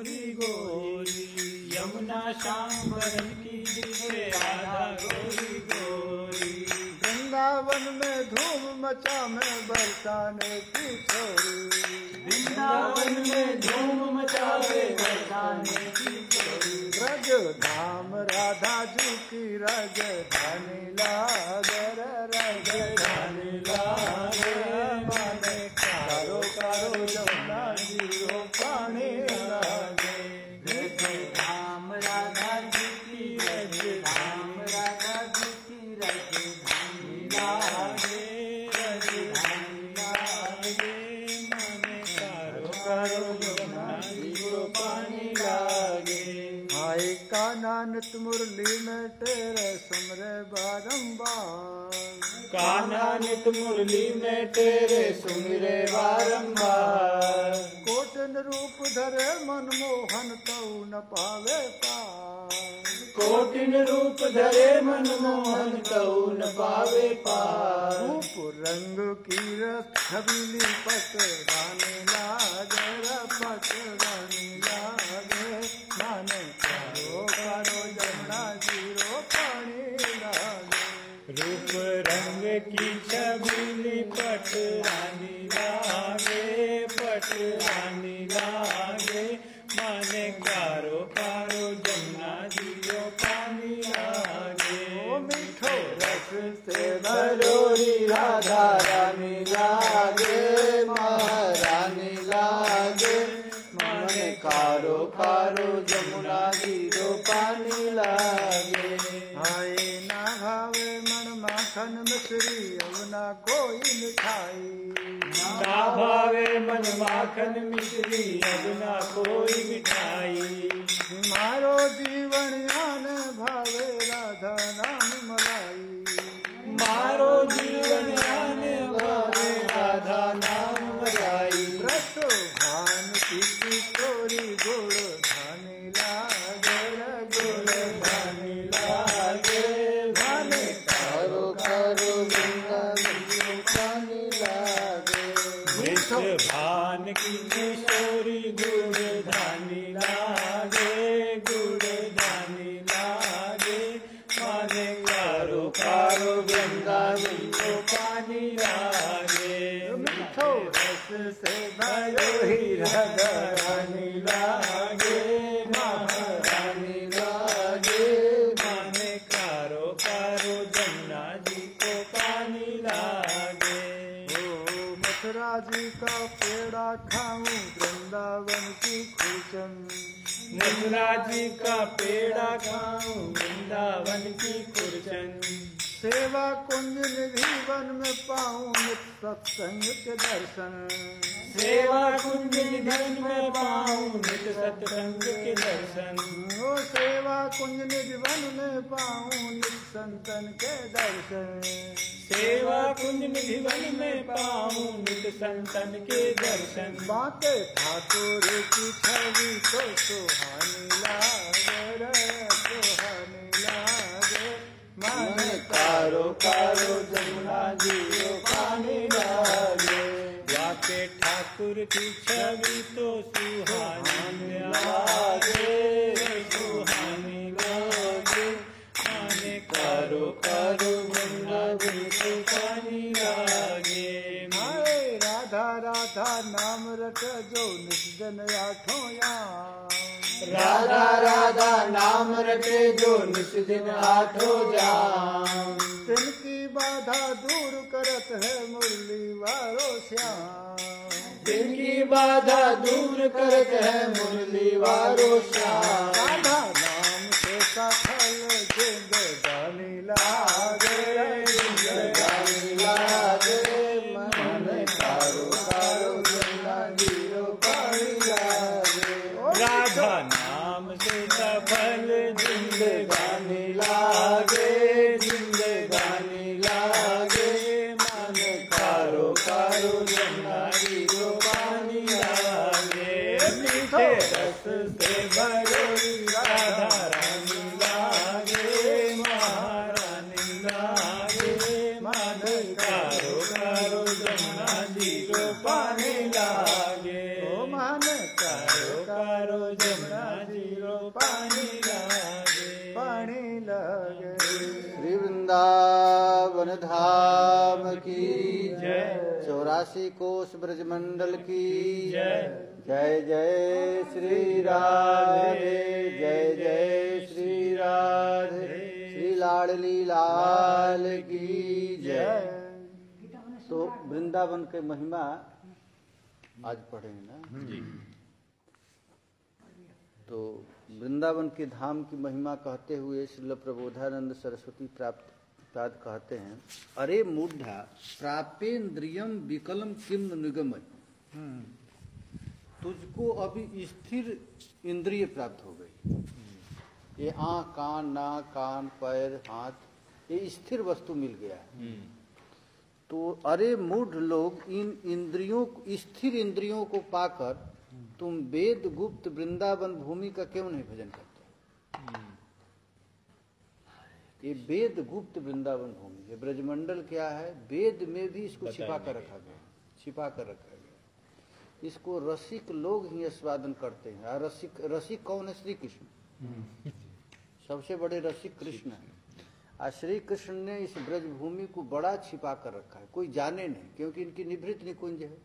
गोरी गोरी, यमुना श्याम बरन की जिसे राधा गोरी गोरी। वृंदावन में धूम मचा में बरसाने की छोरी, वृंदावन में धूम मचावे बरसाने की छोरी। ब्रज धाम राधा जी की राजधानी लागर, राजधानी लागर। माने कारो कारो जमुना जीरो पानी लागे। ब्रज धाम राधा जी की राजधाम, राधा जी की राजधानी लागे, राजधानी लागे। माने कारो कारो जमुना जीरो पानी लागे। आई कान्हा नित मुरली में तेरे सुमरे बारंबार, कान्हा नित मुरली में तेरे सुमिरे बारंबार। कोटन रूप धरे मनमोहन तऊ न पावे पार, कोटिन रूप धरे मनमोहन तऊ न पावे पार। रूप रंग की रस छबीली पट रानी लागे, पट रानी लागे। माने कारो कारो जमुना जीरो पानी लागे। रूप रंग की छबीली पट रानी लागे, पट रानी लागे। माने कारो कारो जमुना जीरो पानी लागे। ओ मीठो रस से भरोरी राधा रानी लागे, महारानी लागे। माने कारो कारो जमुना जीरो पानी लागे। आए ना भावे मन माखन मिश्री अवना कोई मिठाई, ना भावे मन माखन मिश्री अब ना कोई मिठाई। मारो जीवन यान भावे राधा नाम मलाई, मारो जीवन आने भावे राधा नाम मलाई। रस भान की किशोरी गुड़ धानी लागे, गुड़ धानी लागे। माने कारो कारो गंगा जीरो पानी लागे। विष भान की किशोरी गुड़ धानी लागे, गुड़ धानी लागे। माने कारो कारो गंगा जीरो पानी लागे। मीठो रस से भयो ही राधा रानी लागे, महारानी लागे। माने कारो कारो जमुना जी को पानी लागे। ओ मथुरा जी का पेड़ा खाऊं वृंदावन की खुशम, मथुरा जी का पेड़ा खाऊं वृंदावन की खुर्चन। सेवा कुंज निधि वन में पाऊं नित सत्संग के दर्शन, सेवा कुंज निधन में पाऊं नित सत्संग के दर्शन। ओ सेवा कुंज निधि वन में पाऊं नित संतन के दर्शन। सेवा कुंज निधि वन में पाऊं नित संतन के दर्शन। बाके ठाकुर की छवि तो सुहानी लागे, सुहानी लागे। माने कारो कारो जमुना जीरो पानी लागे। वाके ठाकुर की छवि तो सुहानी लागे, सुहानी लागे। माने कारो कारो जमुना जीरो पानी लागे। हाय राधा राधा नाम रट जो निष्जन आठों याम, राधा राधा नाम रटे जो निस दिन आठों जाम। तिनकी बाधा दूर करत है मुरली वारो श्याम, जिनकी बाधा दूर करत है मुरली वारो श्याम। राधा नाम से सफल जिंदगानी लागे, जिंदगानी लागे। मन कारो कारो जमुना जीरो पानी लागे। राधा नाम से सफल जिंदगानी लागे, जिंदगानी लागे। मन कारो कारो जमुना जीरो पानी लागे। मीठे रस से भरोरी राधा रानी लागे, महारानी लागे। मन कारो कारो जमुना जीरो पानी लागे। ओ मन कारो कारो करो जमुना जीरो पानी लागे पानी लगे। श्री वृंदावन धाम की जय। 84 कोस ब्रजमंडल की जय। जय जय श्री राधे, जय जय श्री राधे, श्री लाडली लाल की जय। तो वृंदावन के महिमा आज पढ़ेंगे ना जी। तो वृंदावन के धाम की महिमा कहते हुए श्रील प्रबोधानंद सरस्वती प्राप्त कहते हैं, अरे मूढ़ा प्रापेन्द्रियम विकलम किम निगमय। तुझको अभी स्थिर इंद्रिय प्राप्त हो गई। ये आँख, कान, नाक, कान, पैर, हाथ, ये स्थिर वस्तु मिल गया है। तो अरे मूढ़ लोग, इन इंद्रियों, स्थिर इंद्रियों को पाकर तुम वेद गुप्त वृंदावन भूमि का क्यों नहीं भजन करते? ये वेद गुप्त वृंदावन भूमि है। ब्रजमंडल क्या है? वेद में भी इसको छिपा कर रखा गया, छिपा कर रखा गया। इसको रसिक लोग ही आस्वादन करते हैं। और रसिक कौन है? श्री कृष्ण। सबसे बड़े रसिक कृष्ण है। और श्री कृष्ण ने इस ब्रजभूमि को बड़ा छिपा कर रखा है, कोई जाने नहीं, क्योंकि इनकी निभृत निकुंज है।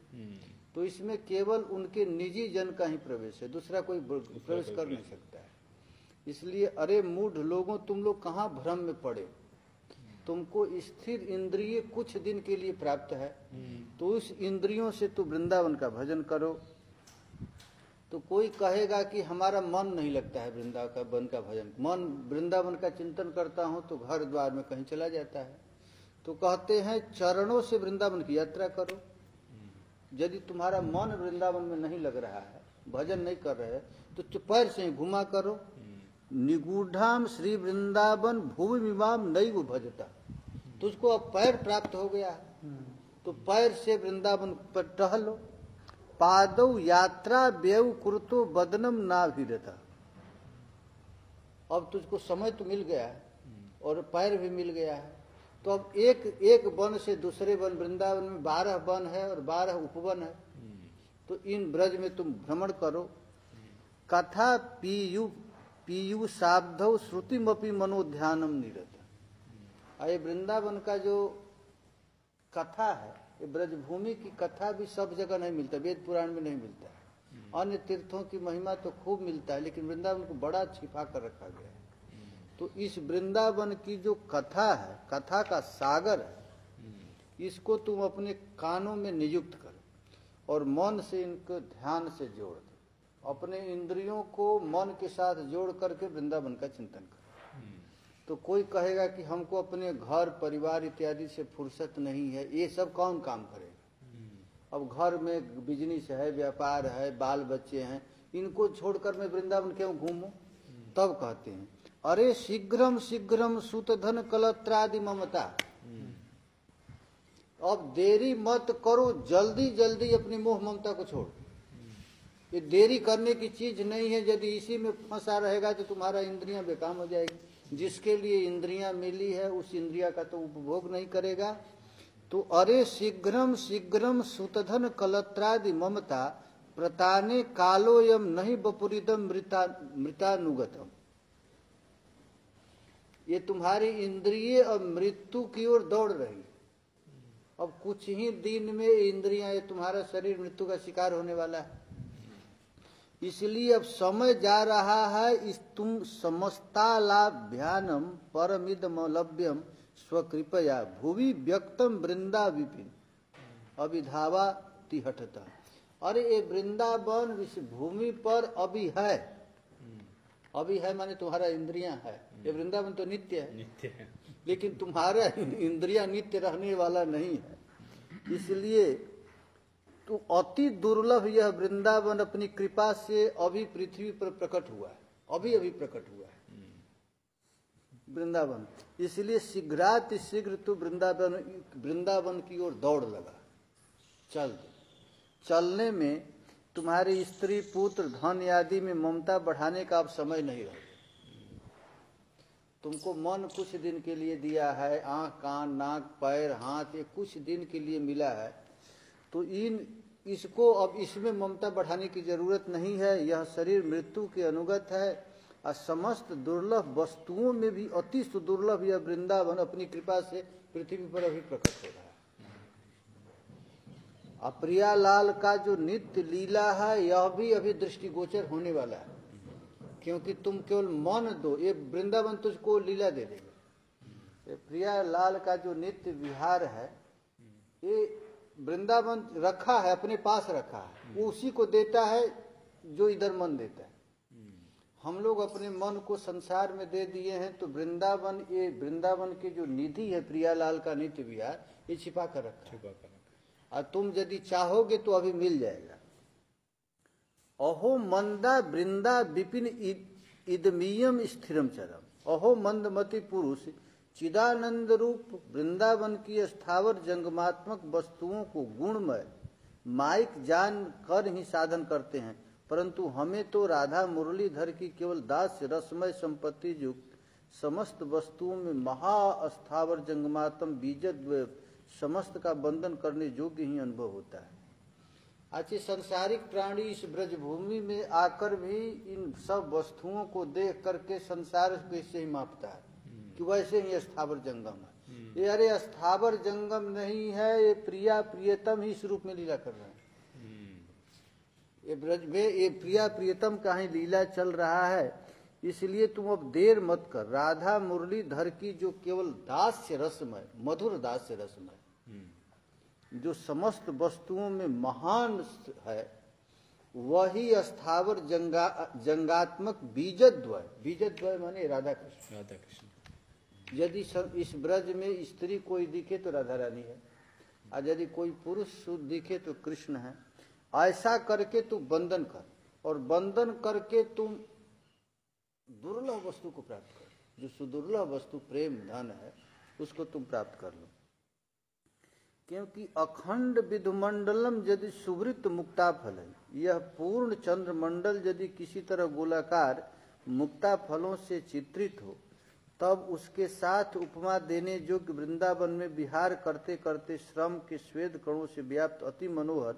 तो इसमें केवल उनके निजी जन का ही प्रवेश है, दूसरा कोई प्रवेश कर नहीं सकता है। इसलिए अरे मूढ़ लोगों, तुम लोग कहाँ भ्रम में पड़े? तुमको स्थिर इंद्रिय कुछ दिन के लिए प्राप्त है, तो उस इंद्रियों से तो वृंदावन का भजन करो। तो कोई कहेगा कि हमारा मन नहीं लगता है वृंदावन का भजन, मन वृंदावन का चिंतन करता हूं तो घर द्वार में कहीं चला जाता है। तो कहते हैं चरणों से वृंदावन की यात्रा करो। यदि तुम्हारा मन वृंदावन में नहीं लग रहा है, भजन नहीं कर रहे, तो पैर से ही घुमा करो। निगूढ़ाम श्री वृंदावन भूमिमाम नैव भजता। तुझको अब पैर प्राप्त हो गया है, तो पैर से वृंदावन पर टहलो। पादौ यात्रा व्यव कुरुतो बदनम नाभिरता। अब तुझको समय तो मिल गया है और पैर भी मिल गया है। तो अब एक वन से दूसरे वन, वृंदावन में 12 वन है और 12 उपवन है। तो इन ब्रज में तुम भ्रमण करो। कथा पीयू शाब्दौ श्रुतिमपि मनोध्यानम निरत। ये वृंदावन का जो कथा है, ये ब्रजभूमि की कथा भी सब जगह नहीं मिलता, वेद पुराण में नहीं मिलता है। अन्य तीर्थों की महिमा तो खूब मिलता है, लेकिन वृंदावन को बड़ा छिपा कर रखा गया है। तो इस वृंदावन की जो कथा है, कथा का सागर है, इसको तुम अपने कानों में नियुक्त करो और मन से इनको ध्यान से जोड़ दो। अपने इंद्रियों को मन के साथ जोड़ करके वृंदावन का चिंतन करो। तो कोई कहेगा कि हमको अपने घर परिवार इत्यादि से फुर्सत नहीं है, ये सब कौन काम करेगा? अब घर में बिजनेस है, व्यापार है, बाल बच्चे हैं, इनको छोड़कर मैं वृंदावन क्यों घूमूं? तब कहते हैं अरे शीघ्रम शीघ्रम सुतधन कलत्रादि ममता। अब देरी मत करो, जल्दी जल्दी अपनी मोह ममता को छोड़। ये देरी करने की चीज नहीं है। यदि इसी में फंसा रहेगा तो तुम्हारा इंद्रियां बेकाम हो जाएगी। जिसके लिए इंद्रियां मिली है उस इंद्रिया का तो उपभोग नहीं करेगा। तो अरे शीघ्रम शीघ्रम सुतधन कलत्रादि ममता प्रताने कालोयम नहीं बपुरिदम मृतानुगतम। ये तुम्हारी इंद्रिय अब मृत्यु की ओर दौड़ रही। अब कुछ ही दिन में इंद्रियां, ये तुम्हारा शरीर मृत्यु का शिकार होने वाला है। इसलिए अब समय जा रहा है। इस तुम समस्तालाभ्यानम परमिदमलभ्यम स्वकृपया भुवि व्यक्तम वृंदा विपिन अभिधावा तिहटता। अरे ये वृंदावन इस भूमि पर अभी है। अभी है माने तुम्हारा इंद्रियां है। ये वृंदावन तो नित्य है, नित्य है, लेकिन तुम्हारा इंद्रियां नित्य रहने वाला नहीं है। इसलिए तो अति दुर्लभ यह वृंदावन अपनी कृपा से अभी पृथ्वी पर प्रकट हुआ है। अभी अभी प्रकट हुआ है वृंदावन। इसलिए शीघ्राति शीघ्र तो वृंदावन की ओर दौड़ लगा। चलने में तुम्हारी स्त्री पुत्र धन आदि में ममता बढ़ाने का अब समय नहीं रहा। तुमको मन कुछ दिन के लिए दिया है, आंख कान नाक पैर हाथ ये कुछ दिन के लिए मिला है। तो इन इसको अब इसमें ममता बढ़ाने की जरूरत नहीं है। यह शरीर मृत्यु के अनुगत है और समस्त दुर्लभ वस्तुओं में भी अति सुदुर्लभ यह वृंदावन अपनी कृपा से पृथ्वी पर अभी प्रकट हो रहा है। प्रियालाल का जो नित्य लीला है यह भी अभी दृष्टिगोचर होने वाला है, क्योंकि तुम केवल मन दो, ये वृंदावन तुझको लीला दे देगा। प्रियालाल का जो नित्य विहार है ये वृंदावन रखा है, अपने पास रखा है, वो उसी को देता है जो इधर मन देता है। हम लोग अपने मन को संसार में दे दिए हैं, तो वृंदावन, ये वृंदावन के जो निधि है प्रियालाल का नित्य विहार, ये छिपा कर रखा है। और तुम यदि चाहोगे तो अभी मिल जाएगा। अहो मंदा वृंदा विपिन इदमीयम स्थिरम चरम। अहो मंदमति पुरुष चिदानंद रूप वृंदावन की स्थावर जंगमात्मक वस्तुओं को गुणमय माइक जान कर ही साधन करते हैं, परंतु हमें तो राधा मुरलीधर की केवल दास्य रसमय संपत्ति युक्त समस्त वस्तुओं में महास्थावर जंगमात्म बीजद्वय समस्त का बंधन करने योग्य ही अनुभव होता है। अच्छे संसारिक प्राणी इस ब्रजभूमि में आकर भी इन सब वस्तुओं को देख करके संसार को इससे ही मापता है कि वैसे ही स्थावर जंगम है। ये अरे स्थावर जंगम नहीं है, ये प्रिया प्रियतम ही इस रूप में लीला कर रहे हैं। ये ब्रज में ये प्रिया प्रियतम का ही लीला चल रहा है, इसलिए तुम अब देर मत कर। राधा मुरलीधर की जो केवल दास्य रसमय, मधुर दास्य रसमय, जो समस्त वस्तुओं में महान है, वही स्थावर जंगात्मक बीजद्वय, बीजद्वय माने राधा कृष्ण। राधा कृष्ण यदि इस ब्रज में स्त्री कोई दिखे तो राधा रानी है, और यदि कोई पुरुष दिखे तो कृष्ण है। ऐसा करके तू बंधन कर, और बंधन करके तुम दुर्लभ वस्तु को प्राप्त कर। जो सुदुर्लभ वस्तु प्रेम धन है उसको तुम प्राप्त कर लो, क्योंकि अखंड विधुमंडलम यदि सुवृत्त मुक्ता फल है, यह पूर्ण चंद्रमंडल यदि किसी तरह गोलाकार मुक्ता फलों से चित्रित हो, तब उसके साथ उपमा देने योग्य वृंदावन में विहार करते करते श्रम के श्वेत कणों से व्याप्त अति मनोहर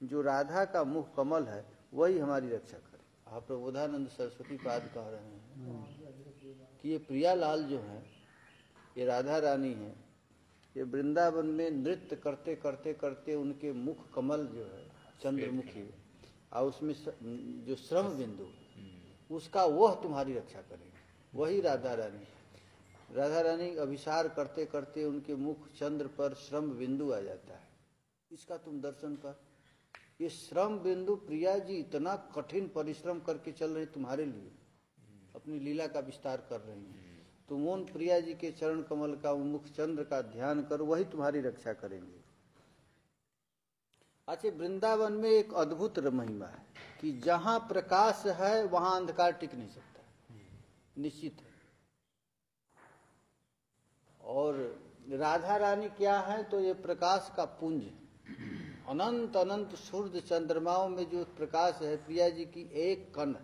जो राधा का मुख कमल है, वही हमारी रक्षा करे। आप प्रबोधानंद सरस्वती पाद कह रहे हैं कि ये प्रियालाल जो है, ये राधा रानी है, ये वृंदावन में नृत्य करते करते करते उनके मुख कमल जो है चंद्रमुखी, और उसमें जो श्रम बिंदु उसका वह तुम्हारी रक्षा करेगी, वही राधा रानी। राधा रानी अभिसार करते करते उनके मुख चंद्र पर श्रम बिंदु आ जाता है, इसका तुम दर्शन कर। ये श्रम बिंदु प्रिया जी इतना कठिन परिश्रम करके चल रहे तुम्हारे लिए, अपनी लीला का विस्तार कर रही हैं। तुम उन प्रिया जी के चरण कमल का, उन मुख चंद्र का ध्यान करो, वही तुम्हारी रक्षा करेंगे। अच्छा, वृंदावन में एक अद्भुत महिमा है कि जहां प्रकाश है वहां अंधकार टिक नहीं सकता, निश्चित है। और राधा रानी क्या है, तो ये प्रकाश का पुंज, अनंत अनंत सूर्य चंद्रमाओं में जो प्रकाश है प्रिया जी की एक कण,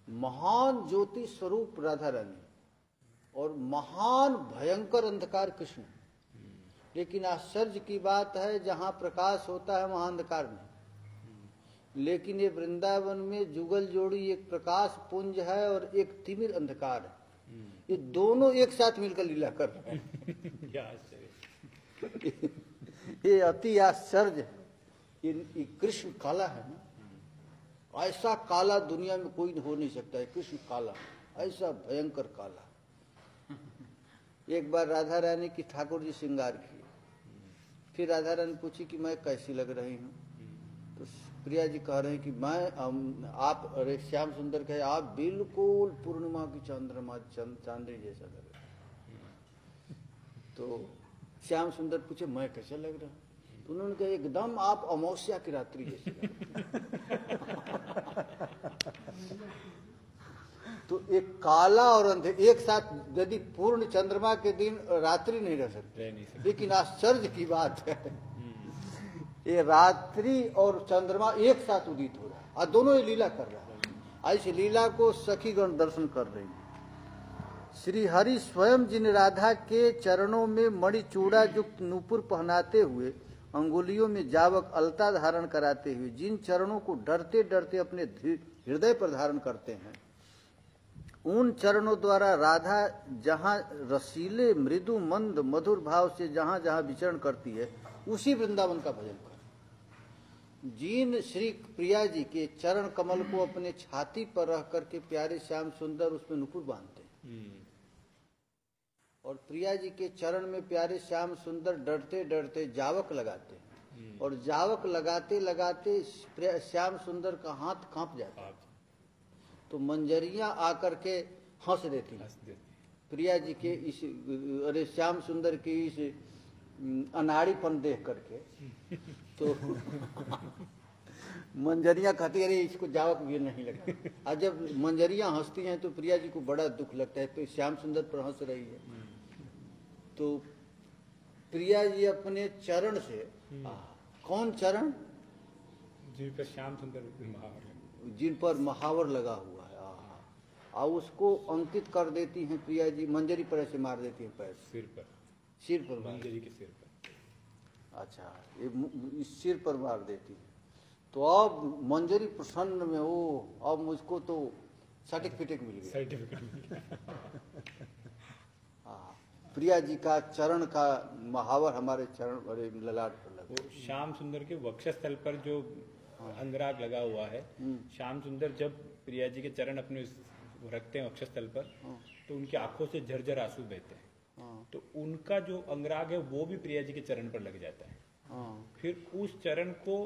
महान ज्योति स्वरूप राधा रानी, और महान भयंकर अंधकार कृष्ण। लेकिन आश्चर्य की बात है, जहां प्रकाश होता है वहां अंधकार नहीं। लेकिन ये वृंदावन में जुगल जोड़ी एक प्रकाश पुंज है और एक तिमिर अंधकार है, ये दोनों एक साथ मिलकर लीला कर रहे हैं। ये अति आश्चर्य है। ये कृष्ण काला है ना, ऐसा काला दुनिया में कोई हो नहीं सकता है। कृष्ण काला, ऐसा भयंकर काला। एक बार राधा रानी की ठाकुर जी श्रृंगार किए, फिर राधा रानी पूछी कि मैं कैसी लग रही हूँ, तो प्रिया जी कह रहे हैं कि मैं आप, अरे श्याम सुंदर कहे, आप बिल्कुल पूर्णिमा की चंद्रमा चांदनी जैसा लग रहे हैं। तो श्याम सुंदर पूछे मैं कैसा लग रहा हूँ, तो उन्होंने कहा एकदम आप अमावस्या की रात्रि जैसे तो एक काला और अंधे एक साथ, यदि पूर्ण चंद्रमा के दिन रात्रि नहीं रह सकते। लेकिन आश्चर्य की बात है, ये रात्रि और चंद्रमा एक साथ उदित हो रहा है, और दोनों ये लीला कर रहा है। ऐसी लीला को सखीगण दर्शन कर रही है। श्री हरि स्वयं जिन राधा के चरणों में मणिचूड़ा युक्त नूपुर पहनाते हुए अंगुलियों में जावक अलता धारण कराते हुए जिन चरणों को डरते डरते अपने हृदय पर धारण करते हैं, उन चरणों द्वारा राधा जहाँ रसीले मृदु मंद मधुर भाव से जहाँ जहाँ विचरण करती है, उसी वृंदावन का भजन कर। जिन श्री प्रिया जी के चरण कमल को अपने छाती पर रख करके प्यारे श्याम सुंदर उसमें नुपुर बांधते हैं, और प्रिया जी के चरण में प्यारे श्याम सुंदर डरते डरते जावक लगाते हैं, और जावक लगाते लगाते श्याम सुंदर का हाथ कांप जाता है, तो मंजरियां आकर के हंस देती हैं प्रिया जी के इस अरे श्याम सुंदर के इस अनाड़ीपन देख करके। तो मंजरियां कहती अरे इसको जावक भी नहीं लगा, और जब मंजरियां हंसती हैं तो प्रिया जी को बड़ा दुख लगता है, तो श्याम सुंदर पर हंस रही है। तो प्रिया जी अपने चरण से, कौन चरण? जिन पर श्याम सुंदर जिन पर महावर लगा हुआ है, और उसको अंकित कर देती हैं प्रिया जी, मंजरी पर ऐसे मार देती हैं पैर सिर पर मंजरी के सिर पर। अच्छा, ये सिर पर मार देती है। तो अब मंजरी प्रसन्न में वो अब मुझको तो सर्टिफिकेट मिल गया। प्रिया जी का चरण का महावर हमारे चरण अरे ललाट पर लगा। श्याम सुंदर के वक्षस्थल पर जो अंगराग लगा हुआ है, श्याम सुंदर जब प्रिया जी के चरण अपने रखते हैं वक्षस्थल पर, तो उनकी आंखों से झरझर आंसू बहते हैं। तो उनका जो अंगराग है वो भी प्रिया जी के चरण पर लग जाता है। फिर उस चरण को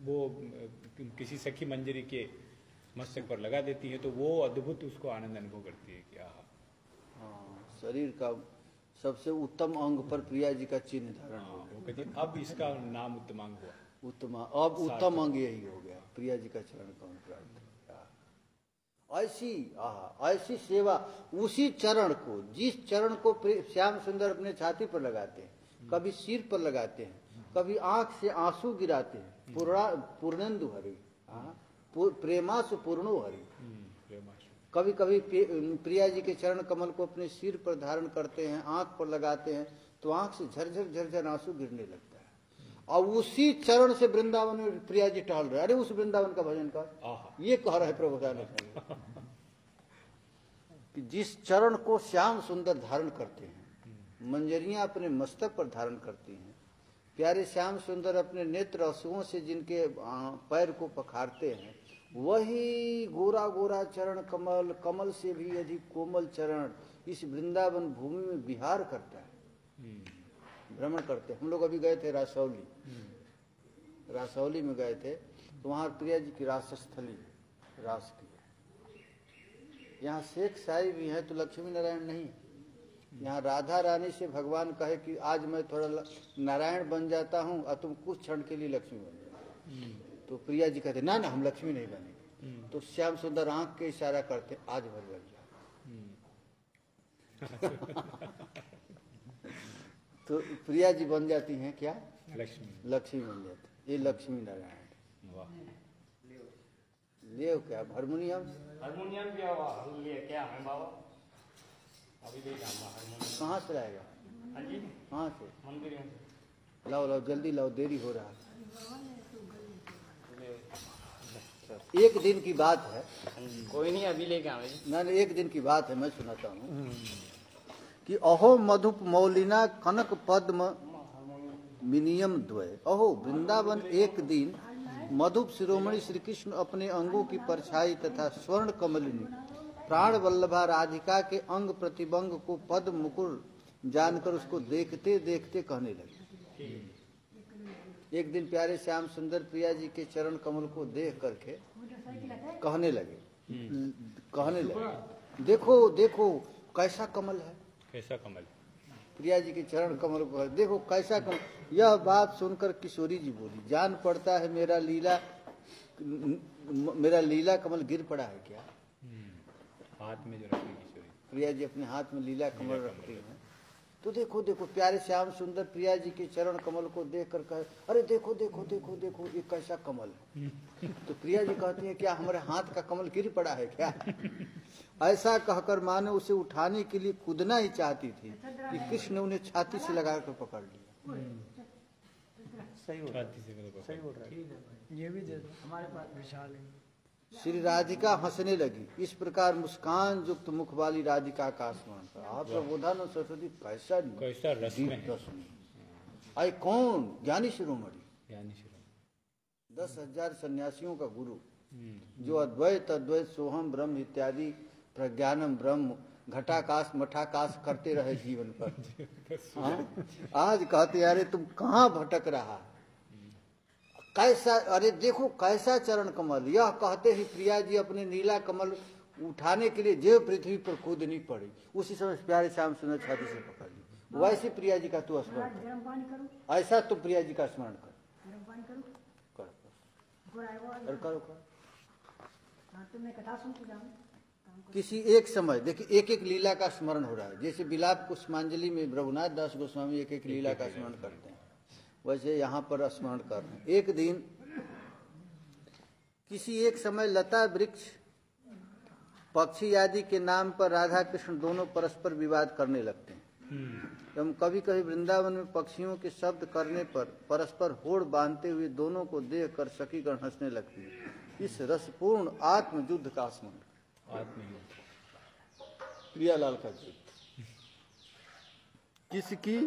वो किसी सखी मंजरी के मस्तक पर लगा देती है, तो वो अद्भुत उसको आनंद अनुभव करती है कि शरीर का सबसे उत्तम अंग पर प्रिया जी का चिन्ह धारण हो गया। वो कहती है अब इसका नाम उत्तमांग हुआ। अब उत्तम अंग यही हो गया, प्रिया जी का चरण कमल प्राप्त। ऐसी सेवा, उसी चरण को, जिस चरण को श्याम सुंदर अपने छाती पर लगाते हैं, कभी सिर पर लगाते हैं, कभी आंख से आंसू गिराते हैं, पूर्णेन्दु हरि, प्रेमासु पूर्णो हरि। कभी कभी प्रिया जी के चरण कमल को अपने सिर पर धारण करते हैं, आंख पर लगाते हैं, तो आंख से झरझर झरझर आंसू गिरने लगता है। और उसी चरण से वृंदावन में प्रिया जी टहल रहे, अरे उस वृंदावन का भजन कर, ये कह रहे प्रभुदानंद कि जिस चरण को श्याम सुंदर धारण करते हैं, मंजरियां अपने मस्तक पर धारण करती हैं, प्यारे श्याम सुंदर अपने नेत्र आंसुओं से जिनके पैर को पखारते हैं, वही गोरा गोरा चरण कमल, कमल से भी अधिक कोमल चरण इस वृंदावन भूमि में विहार करता है, भ्रमण करते हैं। हम लोग अभी गए थे रासौली में गए थे, तो वहाँ प्रिया जी की रासस्थली रास की। यहाँ शेख साई भी है तो लक्ष्मी नारायण नहीं। यहाँ राधा रानी से भगवान कहे कि आज मैं थोड़ा नारायण बन जाता हूँ और तुम कुछ क्षण के लिए लक्ष्मी बन जाओ। तो प्रिया जी कहते ना ना हम लक्ष्मी नहीं बनेंगे। तो श्याम सुंदर आंख के इशारा करते आज भर बन जाओ। तो प्रिया जी बन जाती हैं क्या? लक्ष्मी बन जाती। ये लक्ष्मी नारायण ले क्या हारमोनियम क्या है बाबा? अभी कहाँ से लाएगा? कहाँ से? मंदिर। लाओ लाओ जल्दी लाओ, देरी हो रहा है। एक दिन की बात है, कोई नहीं अभी लेके आवे। ना एक दिन की बात है, मैं सुनाता हूँ कि अहो मधुप मौलिना कनक पद्म मिनियम द्वय। अहो वृंदावन एक दिन मधुप शिरोमणि श्री कृष्ण अपने अंगों की परछाई तथा स्वर्ण कमलिनी प्राण वल्लभा राधिका के अंग प्रतिबंग को पद्म मुकुर जानकर उसको देखते देखते कहने लगे। एक दिन प्यारे श्याम सुंदर प्रिया जी के चरण कमल को देख करके कहने लगे, देखो देखो कैसा कमल है, कैसा कमल। प्रिया जी के चरण कमल को देखो कैसा कमल। यह बात सुनकर किशोरी जी बोली, जान पड़ता है मेरा लीला कमल गिर पड़ा है क्या? हाथ में जो रखी किशोरी, प्रिया जी अपने हाथ में लीला कमल रखती हैं। तो देखो देखो प्यारे श्याम सुंदर प्रिया जी के चरण कमल को देख कर कहे, अरे देखो देखो देखो देखो ये कैसा कमल है। तो प्रिया जी कहती है क्या हमारे हाथ का कमल गिर पड़ा है क्या? ऐसा कहकर माँ ने उसे उठाने के लिए कूदना ही चाहती थी कि कृष्ण ने उन्हें छाती से लगा कर पकड़ लिया। सही हो रहा है, छाती से मेरे को सही बोल रहा है। ठीक है भाई, ये भी दे दो, हमारे पास विशाल है। श्री राधिका हंसने लगी। इस प्रकार मुस्कान युक्त मुख वाली राधिका का स्मरण कर। आप प्रबोधानंद सरस्वती कैसा कैसा रस में है। रस में। आई कौन? ज्ञानी शिरोमणि, ज्ञानी शिरोमणि। 10,000 सन्यासियों का गुरु, जो अद्वैत अद्वैत सोहम ब्रह्म इत्यादि प्रज्ञानम ब्रह्म घटाकाश मठाकाश करते रहे जीवन पर। हाँ? आज कहते अरे तुम कहाँ भटक रहा है, कैसा, अरे देखो कैसा चरण कमल। यह कहते ही प्रिया जी अपने नीला कमल उठाने के लिए जेव पृथ्वी पर कूदनी पड़ी। उसी समय प्यारे श्याम सुंदर छाती से पकड़ ली। वैसे प्रिया जी का तू स्मरण कर, गर्म पानी करूं? ऐसा तो प्रिया जी का स्मरण कर। गर्म पानी करूं? कर गोरा है वो वाला? कर करो कर। हाँ, तो मैं कथा सुन के जाऊं। किसी एक समय देखिए एक एक लीला का स्मरण हो रहा है। जैसे विलाप पुष्पांजलि में रघुनाथ दास गोस्वामी एक एक लीला का स्मरण करते हैं, वैसे यहाँ पर स्मरण कर रहे हैं। एक दिन किसी एक समय लता वृक्ष पक्षी आदि के नाम पर राधा कृष्ण दोनों परस्पर विवाद करने लगते हैं। एवं कभी कभी वृंदावन में पक्षियों के शब्द करने पर परस्पर होड़ बांधते हुए दोनों को देख कर सखीगण हंसने लगती है। इस रसपूर्ण आत्मयुद्ध का स्मरण प्रियालाल का युद्ध किसकी?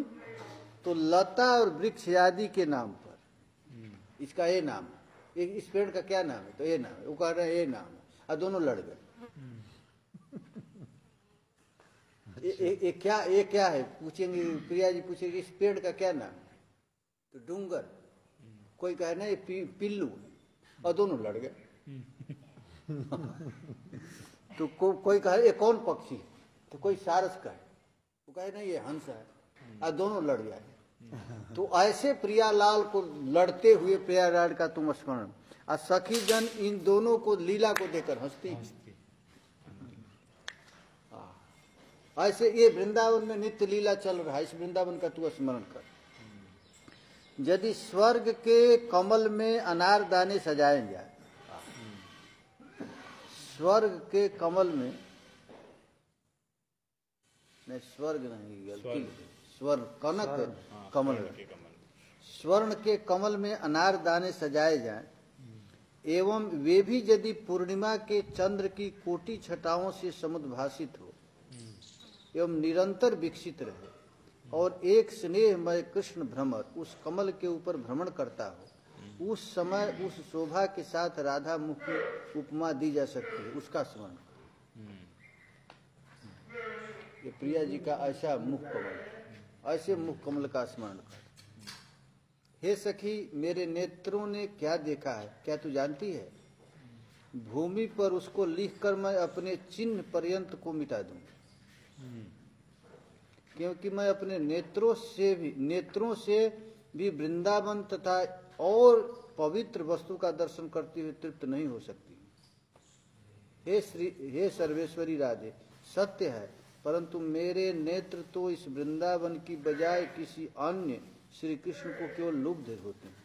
तो लता और वृक्ष आदि के नाम पर। इसका ये नाम है, इस पेड़ का क्या नाम है? तो ये नाम है। वो कह रहे हैं ये नाम है, और दोनों लड़ गए। ये क्या है? पूछेंगे प्रिया जी, पूछेंगे इस पेड़ का क्या नाम है? तो डूंगर। कोई कहे ना ये पिल्लू, और दोनों लड़ गए। तो कोई कहे ये कौन पक्षी, तो कोई सारस कहे, वो कहे नहीं ये हंस है, और दोनों लड़ जाए। तो ऐसे प्रियालाल को लड़ते हुए प्रियालाल का तुम स्मरण। और सखी जन इन दोनों को लीला को देकर हंसती। ऐसे ये वृंदावन में नित्य लीला चल रहा है, इस वृंदावन का तू स्मरण कर। यदि स्वर्ग के कमल में अनार दाने सजाए जाए, स्वर्ग के कमल में, नहीं स्वर्ग नहीं, गलती, स्वर्ण कनक कमल, स्वर्ण के कमल में अनार दाने सजाए जाएं, एवं वे भी यदि पूर्णिमा के चंद्र की कोटि छटाओं से समुद्भासित हो एवं निरंतर विकसित रहे, और एक स्नेहमय कृष्ण भ्रमर उस कमल के ऊपर भ्रमण करता हो, उस समय उस शोभा के साथ राधा मुख की उपमा दी जा सकती है। उसका स्मरण। ये प्रिया जी का ऐसा मुख कमल, ऐसे मुख कमल का स्मरण कर। हे सखी, मेरे नेत्रों ने क्या देखा है, क्या तू जानती है? भूमि पर उसको लिखकर मैं अपने चिन्ह पर्यंत को मिटा दूं, क्योंकि मैं अपने नेत्रों से भी वृंदावन तथा और पवित्र वस्तु का दर्शन करते हुए तृप्त नहीं हो सकती। हे सर्वेश्वरी राधे, सत्य है, परंतु मेरे नेत्र तो इस वृंदावन की बजाय किसी अन्य श्री कृष्ण को केवल लुब्ध होते हैं,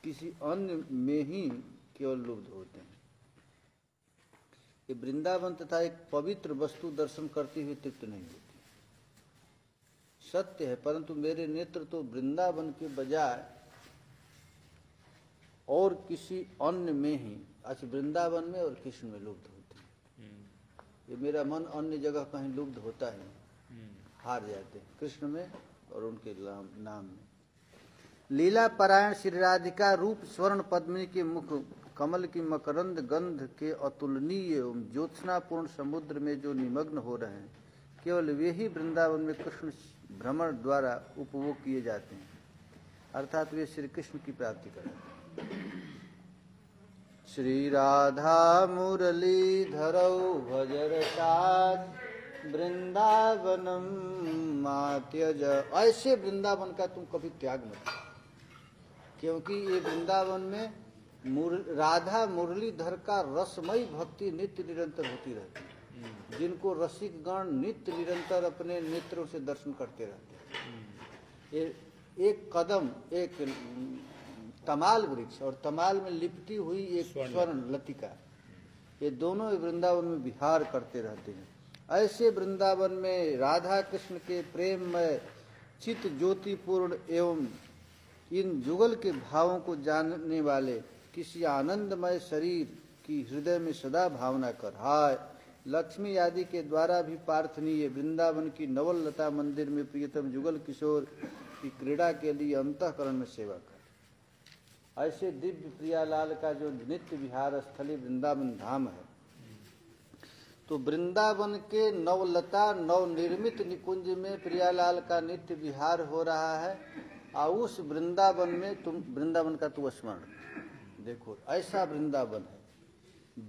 किसी अन्य में ही केवल लुब्ध होते हैं। ये वृंदावन तथा एक पवित्र वस्तु दर्शन करते हुए तृप्त नहीं होती। सत्य है, परंतु मेरे नेत्र तो वृंदावन के बजाय और किसी अन्य में ही, अच्छा वृंदावन में और कृष्ण में लुब्ध होते हैं। ये मेरा मन अन्य जगह कहीं लुब्ध होता है, हार जाते हैं कृष्ण में और उनके नाम में। लीला परायण श्री राधिका रूप स्वर्ण पद्मिनी के मुख कमल की मकरंद गंध के अतुलनीय एवं ज्योत्सनापूर्ण समुद्र में जो निमग्न हो रहे हैं, केवल वे ही वृंदावन में कृष्ण भ्रमण द्वारा उपभोग किए जाते हैं, अर्थात वे श्री कृष्ण की प्राप्ति कराते हैं। श्री राधा मुरली धरौ भजरसाद वृंदावनम मात्यज। ऐसे वृंदावन का तुम कभी त्याग मत, क्योंकि ये वृंदावन में राधा मुरलीधर का रसमयी भक्ति नित्य निरंतर होती रहती है, जिनको रसिक गण नित्य निरंतर अपने नेत्रों से दर्शन करते रहते हैं। एक कदम, एक तमाल वृक्ष और तमाल में लिपटी हुई एक स्वर्ण लतिका, ये दोनों वृंदावन में विहार करते रहते हैं। ऐसे वृंदावन में राधा कृष्ण के प्रेम में चित ज्योतिपूर्ण एवं इन जुगल के भावों को जानने वाले किसी आनंदमय शरीर की हृदय में सदा भावना कर। हाय लक्ष्मी आदि के द्वारा भी प्रार्थनीय वृंदावन की नवल लता मंदिर में प्रियतम जुगल किशोर की क्रीड़ा के लिए अंतःकरण में सेवा कर। ऐसे दिव्य प्रियालाल का जो नित्य विहार स्थली वृंदावन धाम है, तो वृंदावन के नवलता नवनिर्मित निकुंज में प्रियालाल का नित्य विहार हो रहा है। और उस वृंदावन में तुम वृंदावन का तू स्मरण देखो, ऐसा वृंदावन है।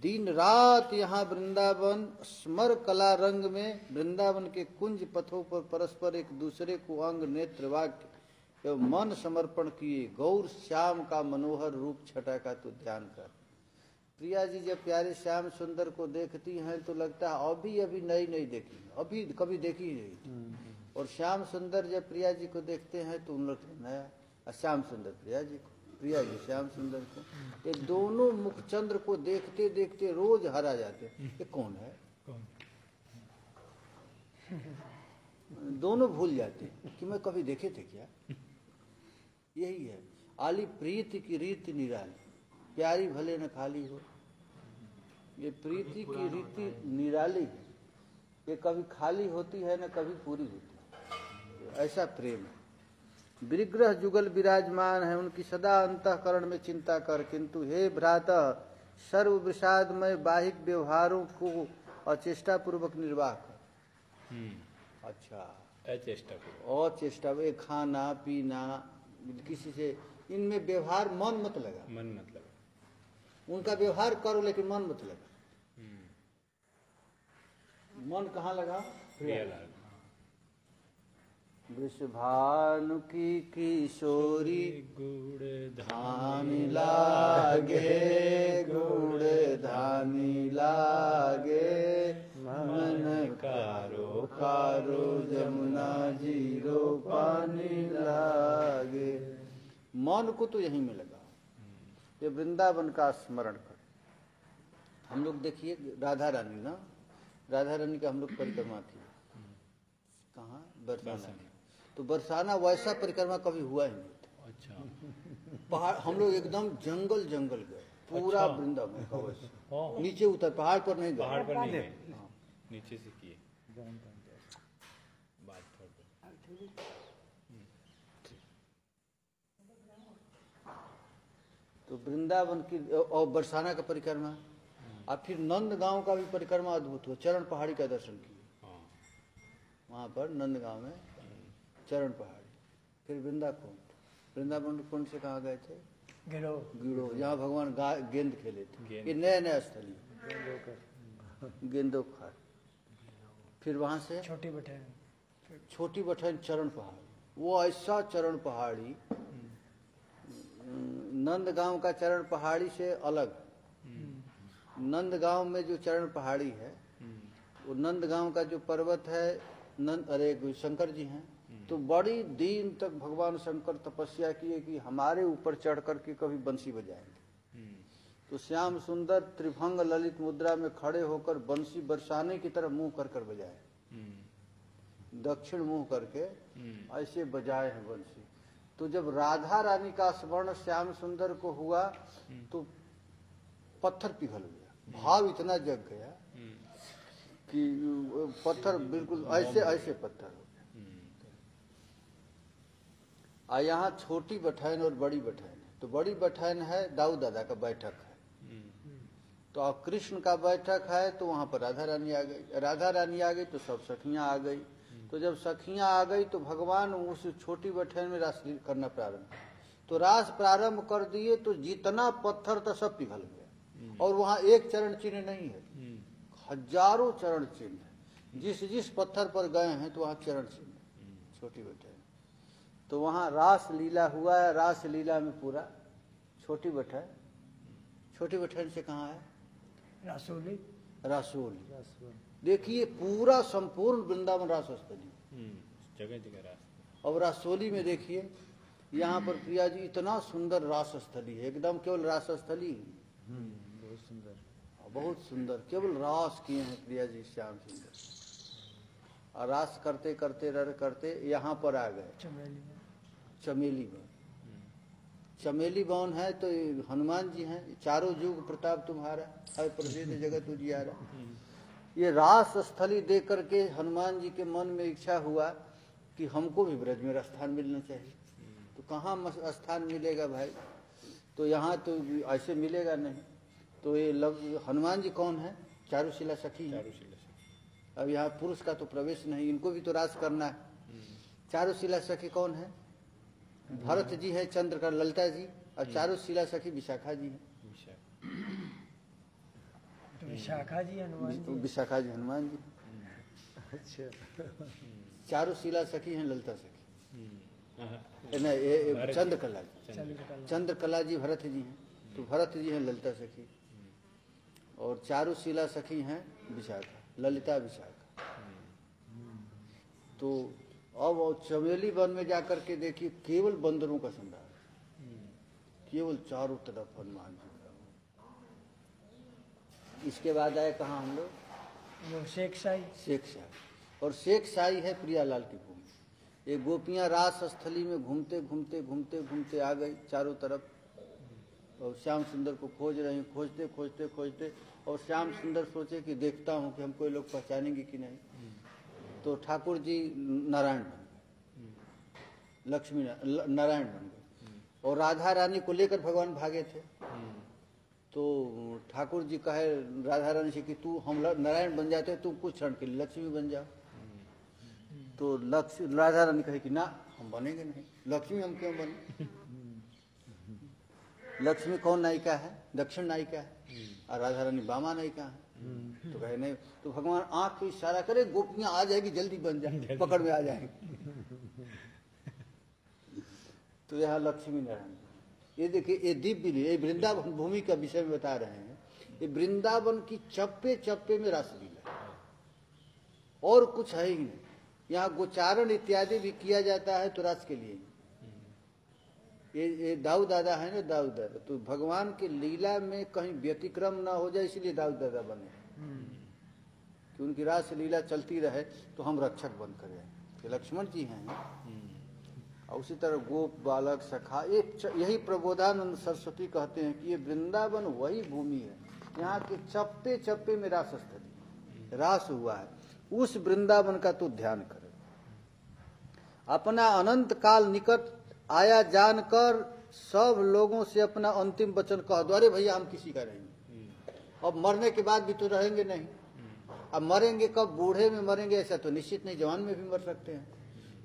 दिन रात यहाँ वृंदावन स्मर कला रंग में वृंदावन के कुंज पथों पर परस्पर एक दूसरे को अंग नेत्र वाक्य एवं मन समर्पण किए गौर श्याम का मनोहर रूप छटा का तो ध्यान कर। प्रिया जी जब प्यारे श्याम सुंदर को देखती हैं तो लगता है अभी अभी नई नई देखी, अभी कभी देखी नहीं। और श्याम सुंदर जब प्रिया जी को देखते हैं तो उन लोग नया, श्याम सुंदर प्रिया जी को, प्रिया जी श्याम सुंदर को, ये दोनों मुखचंद्र को देखते देखते रोज हरा जाते। ये कौन है? दोनों भूल जाते कि मैं कभी देखे थे क्या। यही है आली प्रीति की रीति निराली, प्यारी भले न खाली हो। ये प्रीति की रीति निराली है, ये कभी खाली होती है न कभी पूरी होती है। ऐसा प्रेम है। विग्रह जुगल विराजमान है, उनकी सदा अंतःकरण में चिंता कर। किंतु हे भ्रातः सर्व विषादमय बाहिक व्यवहारों को अचेष्टा पूर्वक निर्वाह कर। अच्छा अचेष्टा वे खाना पीना किसी से इनमें व्यवहार मन मत लगा। उनका व्यवहार करो लेकिन मन मत लगा। मन कहाँ लगा? प्रियालाल। वृषभानु की किशोरी गुड़ धानी लागे, गुड़ धानी लागे, मन कारो कारो जमुना जीरो पानी लागे। मन को तो यहीं में लगा। ये वृंदावन का स्मरण कर। हम लोग देखिए राधा रानी ना, राधा रानी का हम लोग परिक्रमा थी कहाँ? बरसाना। तो बरसाना वैसा परिक्रमा कभी हुआ ही नहीं था। अच्छा। पहाड़ हम लोग एकदम जंगल जंगल गए पूरा। अच्छा। वृंदावन का वैसे नीचे उतर, पहाड़ पर नहीं गए। पहाड़ पर नहीं गए, नीचे से किए बात। तो वृंदावन की और बरसाना का परिक्रमा, और फिर नंदगांव का भी परिक्रमा अद्भुत हुआ। चरण पहाड़ी का दर्शन किए वहां पर नंदगांव में चरण पहाड़ी। फिर वृंदावन कुंड से कहाँ गए थे? गिरो, जहाँ भगवान गेंद खेले थे। ये नया नया स्थल गेंदों का। फिर वहां से छोटी बठैन चरण पहाड़ी। वो ऐसा चरण पहाड़ी नंदगांव का चरण पहाड़ी से अलग। नंदगांव में जो चरण पहाड़ी है वो नंदगांव का जो पर्वत है शंकर जी हैं, तो बड़ी दिन तक भगवान शंकर तपस्या किए कि हमारे ऊपर चढ़ करके कभी बंसी बजाएंगे। तो श्याम सुंदर त्रिभंग ललित मुद्रा में खड़े होकर बंसी बरसाने की तरफ मुंह कर बजाए, दक्षिण मुंह करके ऐसे बजाए हैं बंसी। तो जब राधा रानी का स्मरण श्याम सुंदर को हुआ तो पत्थर पिघल गया, भाव इतना जग गया कि पत्थर बिल्कुल ऐसे ऐसे पत्थर हो गए। और यहाँ छोटी बठैन और बड़ी बठैन है। तो बड़ी बठैन है दाऊ दादा का बैठक है, तो अब कृष्ण का बैठक है, तो वहां पर राधा रानी आ गई। राधा रानी आ गई तो सब सखियां आ गई। तो जब सखियां आ गई तो भगवान उस छोटी बठैन में रास करना प्रारंभ। तो रास प्रारंभ कर दिए तो जितना पत्थर था सब पिघल गया। और वहां एक चरण चिन्ह नहीं है, हजारों चरण चिन्ह है। जिस जिस पत्थर पर गए हैं तो वहां चरण चिन्ह छोटी बठैन। तो वहां रास लीला हुआ है। रास लीला में पूरा छोटी बठैन से कहाँ है? रासोली। देखिए पूरा संपूर्ण वृंदावन रास स्थली, जगह जगह रास। और रासोली में देखिए यहाँ पर प्रिया जी इतना सुंदर रास स्थली है, एकदम केवल रास स्थली। बहुत सुंदर केवल रास किए हैं प्रिया जी श्याम सुंदर। और रास करते करते यहाँ पर आ गए चमेली में। चमेली वन है तो ये हनुमान जी हैं, चारों युग प्रताप तुम्हारा, हर प्रसिद्ध जगत उजियारा। ये रास स्थली देख करके हनुमान जी के मन में इच्छा हुआ कि हमको भी ब्रज में स्थान मिलना चाहिए। तो कहाँ स्थान मिलेगा भाई, तो यहाँ तो ऐसे मिलेगा नहीं। तो ये हनुमान जी कौन है? चारुशिला सखी है। अब यहाँ पुरुष का तो प्रवेश नहीं, इनको भी तो रास करना है। चारुशिला सखी कौन है? भरत जी है, चंद्र का ललिता जी, और चारुशिला सखी विशाखा जी है। तो विशाखा जी हनुमान जी, विशाखा जी हनुमान जी। अच्छा, चारुशिला सखी हैं ललिता सखी, चंद्रकला जी। चंद्रकला जी भरत जी हैं, तो भरत जी हैं ललिता सखी, और चारुशिला सखी हैं विशाखा, ललिता विशाखा। तो अब चमेली वन में जाकर के देखिए केवल बंदरों का संग्रह, केवल चारों तरफ हनुमान जी का। इसके बाद आए कहाँ हम लोग? वो शेख शाही। शेख शाही, और शेख शाही है प्रियालाल की भूमि। ये गोपियां रास स्थली में घूमते घूमते घूमते घूमते आ गई चारों तरफ, और श्याम सुंदर को खोज रही, खोजते खोजते खोजते, और श्याम सुंदर सोचे कि देखता हूँ कि हमको ये लोग पहचानेंगे कि नहीं। तो ठाकुर जी नारायण बन गए, लक्ष्मी नारायण बन गए, और राधा रानी को लेकर भगवान भागे थे। तो ठाकुर जी कहे राधा रानी से कि तू हम नारायण बन जाते, तुम कुछ क्षण के लिए लक्ष्मी बन जाओ। तो राधा रानी कहे कि ना, हम बनेंगे नहीं, लक्ष्मी हम क्यों बने? लक्ष्मी कौन नायिका है? दक्षिण नायिका है, और राधा रानी बामा नायिका है। तो कहे नहीं, तो भगवान आंख को इशारा करे, गोपियां आ जाएगी, जल्दी बन जाए, पकड़ में आ जाएंगे। तो यहाँ लक्ष्मी नारायण, ये देखिए, ये दिव्य, ये वृंदावन भूमि का विषय में बता रहे हैं। ये वृंदावन की चप्पे चप्पे में रासलीला है, और कुछ है ही नहीं। यहाँ गोचारण इत्यादि भी किया जाता है तो रास के लिए। ये दाऊ दादा है ना, दाऊ दादा, तो भगवान के लीला में कहीं व्यतिक्रम ना हो जाए, इसलिए दाऊ दादा बने कि उनकी रास लीला चलती रहे, तो हम रक्षक बन कर रहे। लक्ष्मण जी हैं, और उसी तरह गोप बालक सखा, यही प्रबोधानंद सरस्वती कहते हैं कि ये वृंदावन वही भूमि है, यहाँ के चप्पे चप्पे में रास स्थली, रास हुआ है। उस वृंदावन का तो ध्यान करें। अपना अनंत काल निकट आया जानकर सब लोगों से अपना अंतिम वचन कह दो। अरे भैया, हम किसी का रहेंगे, अब मरने के बाद भी तो रहेंगे नहीं। अब मरेंगे कब? बूढ़े में मरेंगे ऐसा तो निश्चित नहीं, जवान में भी मर सकते हैं।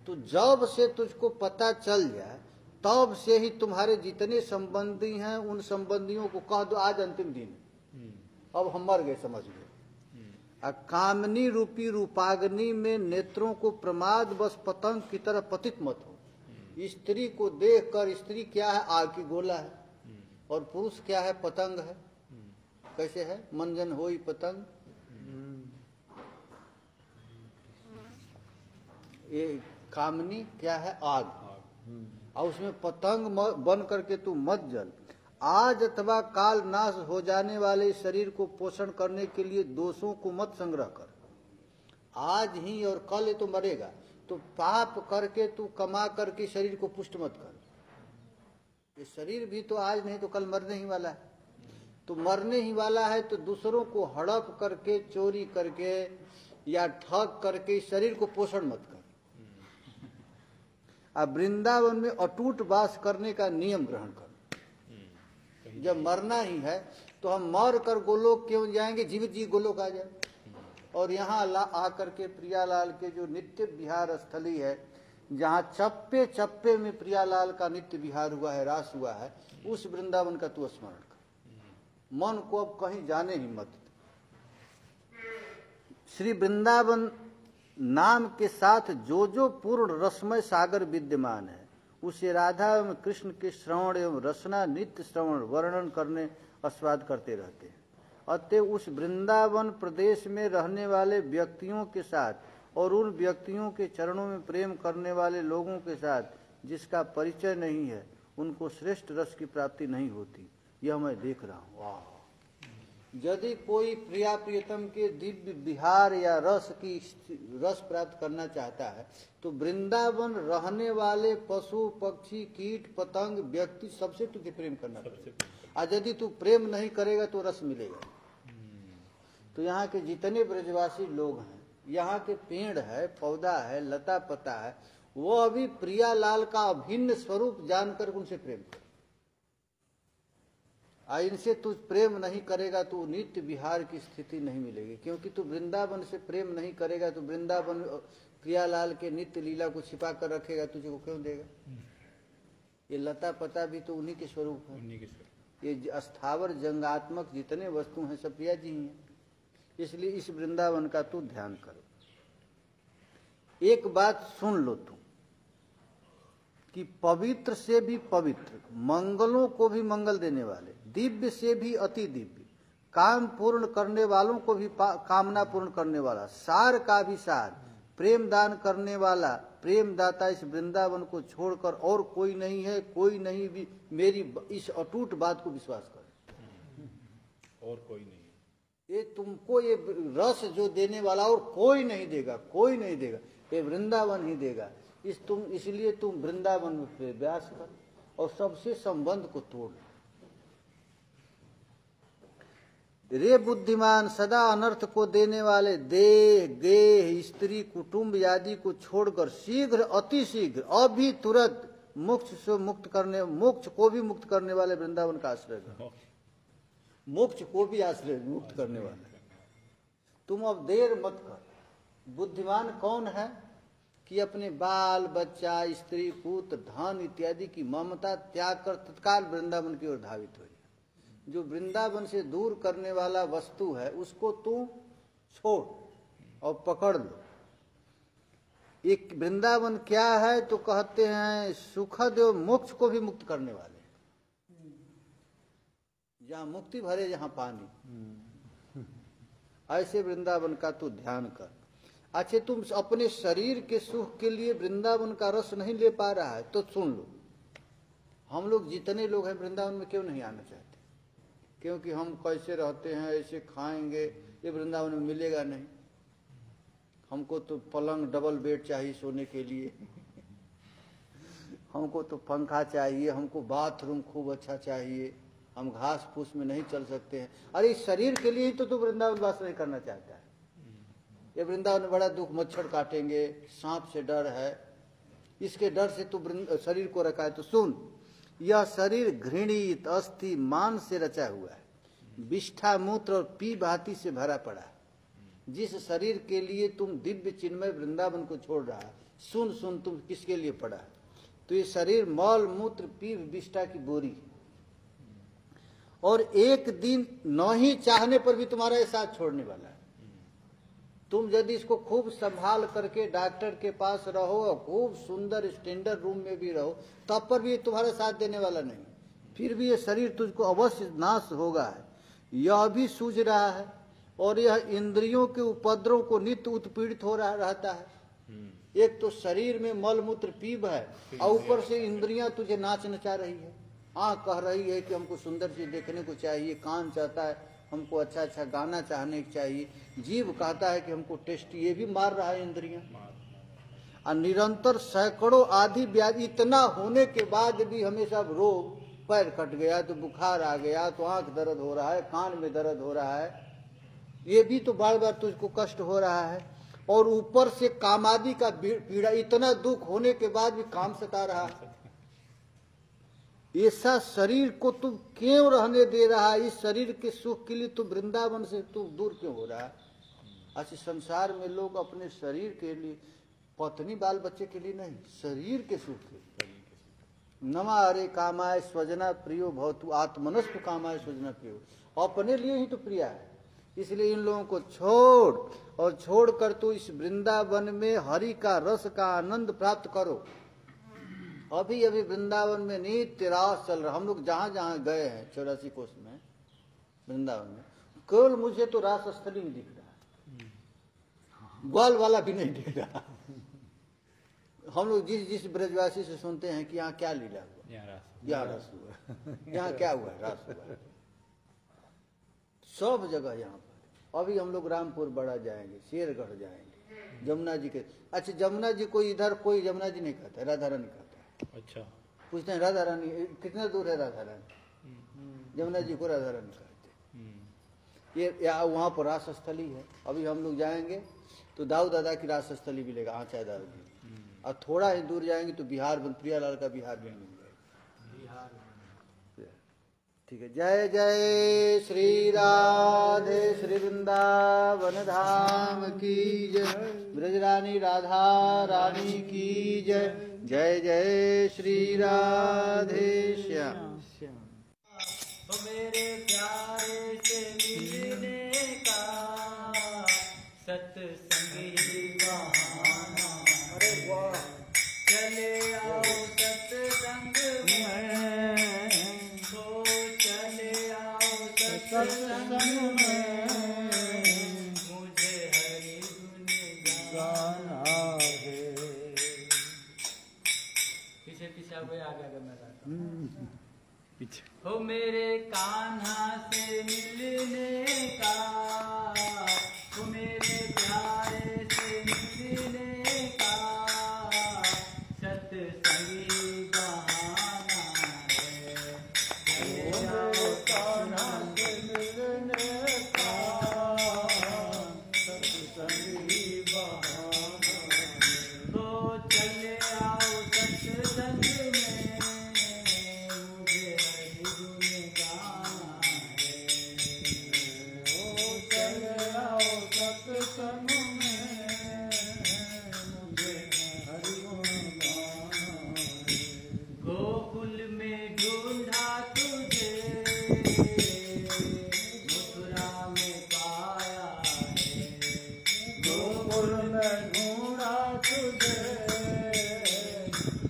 तो जब से तुझको पता चल जाए, तब से ही तुम्हारे जितने संबंधी हैं उन संबंधियों को कह दो आज अंतिम दिन, अब हम मर गए, समझ गए। कामनी रूपी रूपाग्नि में नेत्रों को प्रमाद बस पतंग की तरह पतित मत हो। स्त्री को देखकर, स्त्री क्या है? आग की गोला है, और पुरुष क्या है? पतंग है। कैसे है? मंजन होई पतंग। ये कामनी क्या है? आग, और उसमें पतंग बन करके तू मत जल। आज अथवा काल नाश हो जाने वाले शरीर को पोषण करने के लिए दोषों को मत संग्रह कर। आज ही और कल ये तो मरेगा, तो पाप करके तू कमा करके शरीर को पुष्ट मत कर। ये शरीर भी तो आज नहीं तो कल मरने ही वाला है। तो मरने ही वाला है, तो दूसरों को हड़प करके, चोरी करके या ठग करके शरीर को पोषण मत कर। अब वृंदावन में अटूट वास करने का नियम ग्रहण कर। जब मरना ही है तो हम मर कर गोलोक क्यों जाएंगे? जीवित जी गोलोक आ जाए। और यहाँ आकर के प्रियालाल के जो नित्य विहार स्थली है, जहाँ चप्पे चप्पे में प्रियालाल का नित्य विहार हुआ है, रास हुआ है, उस वृंदावन का तू स्मरण कर। मन को अब कहीं जाने ही मत। श्री वृंदावन नाम के साथ जो जो पूर्ण रसमय सागर विद्यमान है, उसे राधा एवं कृष्ण के श्रवण एवं रसना नित्य श्रवण वर्णन करने आस्वाद करते रहते हैं। अतः उस वृंदावन प्रदेश में रहने वाले व्यक्तियों के साथ और उन व्यक्तियों के चरणों में प्रेम करने वाले लोगों के साथ जिसका परिचय नहीं है, उनको श्रेष्ठ रस की प्राप्ति नहीं होती। यह मैं देख रहा हूँ। वाह, यदि कोई प्रिया प्रियतम के दिव्य विहार या रस प्राप्त करना चाहता है तो वृंदावन रहने वाले पशु पक्षी कीट पतंग व्यक्ति सबसे तुझे प्रेम करना पड़ेगा। और यदि तू प्रेम नहीं करेगा तो रस मिलेगा। तो यहाँ के जितने ब्रजवासी लोग हैं, यहाँ के पेड़ है, पौधा है, लता पता है, वो अभी प्रियालाल का अभिन्न स्वरूप जानकर उनसे प्रेम कर। इनसे तू प्रेम नहीं करेगा तो नित्य विहार की स्थिति नहीं मिलेगी, क्योंकि तू वृंदावन से प्रेम नहीं करेगा तो वृंदावन प्रियालाल के नित्य लीला को छिपा कर रखेगा, तुझे को क्यों देगा? ये लता पता भी तो उन्हीं के स्वरूप है। ये स्थावर जंगात्मक जितने वस्तु हैं सब प्रिया जी ही हैं। इसलिए इस वृंदावन का तू ध्यान करो। एक बात सुन लो तुम कि पवित्र से भी पवित्र, मंगलों को भी मंगल देने वाले, दिव्य से भी अति दिव्य, काम पूर्ण करने वालों को भी कामना पूर्ण करने वाला, सार का भी सार, प्रेम दान करने वाला, प्रेम दाता इस वृंदावन को छोड़कर और कोई नहीं है। कोई नहीं भी मेरी इस अटूट बात को विश्वास कर। और कोई नहीं, ये तुमको ये रस जो देने वाला और कोई नहीं देगा, कोई नहीं देगा, ये वृंदावन ही देगा। इसलिए तुम वृंदावन में प्रयास कर और सबसे संबंध को तोड़। रे बुद्धिमान, सदा अनर्थ को देने वाले देह गेह स्त्री कुटुंब आदि को छोड़कर शीघ्र अति शीघ्र अभी तुरंत मोक्ष से मुक्त करने, मोक्ष को भी मुक्त करने वाले वृंदावन का आश्रय करो। मोक्ष को भी आश्रय मुक्त करने वाला। तुम अब देर मत कर। बुद्धिमान कौन है कि अपने बाल बच्चा स्त्री पुत्र धन इत्यादि की ममता त्याग कर तत्काल वृंदावन की ओर धावित हो। जो वृंदावन से दूर करने वाला वस्तु है उसको तुम छोड़ और पकड़ लो। एक वृंदावन क्या है तो कहते हैं सुखद एवं मोक्ष को भी मुक्त करने वाले, जहाँ मुक्ति भरे जहाँ पानी, ऐसे वृंदावन का तू ध्यान कर। अच्छे तुम अपने शरीर के सुख के लिए वृंदावन का रस नहीं ले पा रहा है तो सुन लो, हम लोग जितने लोग हैं वृंदावन में क्यों नहीं आना चाहते? क्योंकि हम कैसे रहते हैं, ऐसे खाएंगे, ये वृंदावन में मिलेगा नहीं। हमको तो पलंग डबल बेड चाहिए सोने के लिए, हमको तो पंखा चाहिए, हमको बाथरूम खूब अच्छा चाहिए, हम घास फूस में नहीं चल सकते हैं। अरे इस शरीर के लिए ही तो तू वृंदावन वास नहीं करना चाहता है। ये वृंदावन में बड़ा दुख, मच्छर काटेंगे, सांप से डर है, इसके डर से तू शरीर को रखा है। तो सुन, यह शरीर घृणित अस्थि मांस से रचा हुआ है, विष्ठा मूत्र और पी भांति से भरा पड़ा है। जिस शरीर के लिए तुम दिव्य चिन्मय वृंदावन को छोड़ रहा है, सुन सुन तुम किसके लिए पड़ा है? तो ये शरीर मल मूत्र पी विष्ठा की बोरी है, और एक दिन न ही चाहने पर भी तुम्हारा ये साथ छोड़ने वाला है। तुम यदि इसको खूब संभाल करके डॉक्टर के पास रहो और खूब सुंदर स्टैंडर्ड रूम में भी रहो, तब पर भी तुम्हारा साथ देने वाला नहीं। फिर भी ये शरीर तुझको अवश्य नाश होगा है, यह भी सूझ रहा है, और यह इंद्रियों के उपद्रव को नित्य उत्पीड़ित हो रहा रहता है। एक तो शरीर में मल मूत्र पीब है और ऊपर से इंद्रियां तुझे नाच नचा रही है। आँख कह रही है कि हमको सुंदर चीज देखने को चाहिए, कान चाहता है हमको अच्छा अच्छा गाना चाहने को चाहिए, जीव कहता है कि हमको टेस्टी, ये भी मार रहा है इंद्रियां। और निरंतर सैकड़ों आदि व्याधि, इतना होने के बाद भी हमेशा रोग, पैर कट गया तो बुखार आ गया तो आंख दर्द हो रहा है, कान में दर्द हो रहा है, ये भी तो बार बार तुझको कष्ट हो रहा है। और ऊपर से कामादि का पीड़ा, इतना दुख होने के बाद भी काम सता रहा है। ऐसा शरीर को तुम क्यों रहने दे रहा है? इस शरीर के सुख के लिए तुम वृंदावन से तुम दूर क्यों हो रहा है? अच्छा, संसार में लोग अपने शरीर के लिए, पत्नी बाल बच्चे के लिए नहीं, शरीर के सुख के लिए। नमा अरे कामाय स्वजना प्रियो भवतु आत्मनस्तु कामाय स्वजना प्रियो, अपने लिए ही तो प्रिया है। इसलिए इन लोगों को छोड़, और छोड़कर तो इस वृंदावन में हरि का रस का आनंद प्राप्त करो। अभी अभी वृंदावन में नित्य रास चल रहा। हम लोग जहां जहां गए हैं 84 कोष में वृंदावन में, केवल मुझे तो रास स्थली में दिख रहा है, ग्वाल वाला भी नहीं दिख रहा। हम लोग जिस ब्रजवासी से सुनते हैं कि यहाँ क्या लीला हुआ, यहाँ रस हुआ, यहाँ क्या हुआ, रास हुआ। सब जगह यहाँ पर। अभी हम लोग रामपुर बड़ा जाएंगे, शेरगढ़ जाएंगे, जमुना जी के। अच्छा, जमुना जी कोई इधर कोई जमुना जी नहीं कहता है, राधा रानी कहता है। अच्छा, पूछते हैं राधा रानी कितना दूर है, राधा रानी, जमुना जी को राधा रानी कहते हैं। ये या वहाँ पर रास स्थली है। अभी हम लोग जाएंगे तो दाऊ दादा की रास स्थली मिलेगा, आचा दादा जी। और थोड़ा ही दूर जाएंगे तो बिहार, प्रियालाल का बिहार में मिल जाएगा। ठीक है। जय जय श्री राधे, श्री वृंदावन धाम की जय, ब्रजरानी राधा रानी की जय। जय जय श्री राधे श्याम। मेरे प्यारे से मिलने का सत्संगी बहाना, अरे वाह, चले आओ सत्संग में, हो चले आओ सत्संग में, मुझे हरि गुण गाना है। पीछे पीछे आगे आगे मैं गाता हूँ। पीछे हो मेरे कान्हा से मिलने का, हो मेरे प्यारे से मिलने का सत्संगी बहाना है। चले आओ कान्हा से मिलने का सत्संगी बहाना है। हो चले आओ सत्संग में, मुझे हरि गुण गाना है। ओ चले आओ सत्संग में, मुझे हरि गुण गाना है। गोकुल में ढूंढा तुझे, मथुरा में पाया है। गोकुल में ढूंढा तुझे,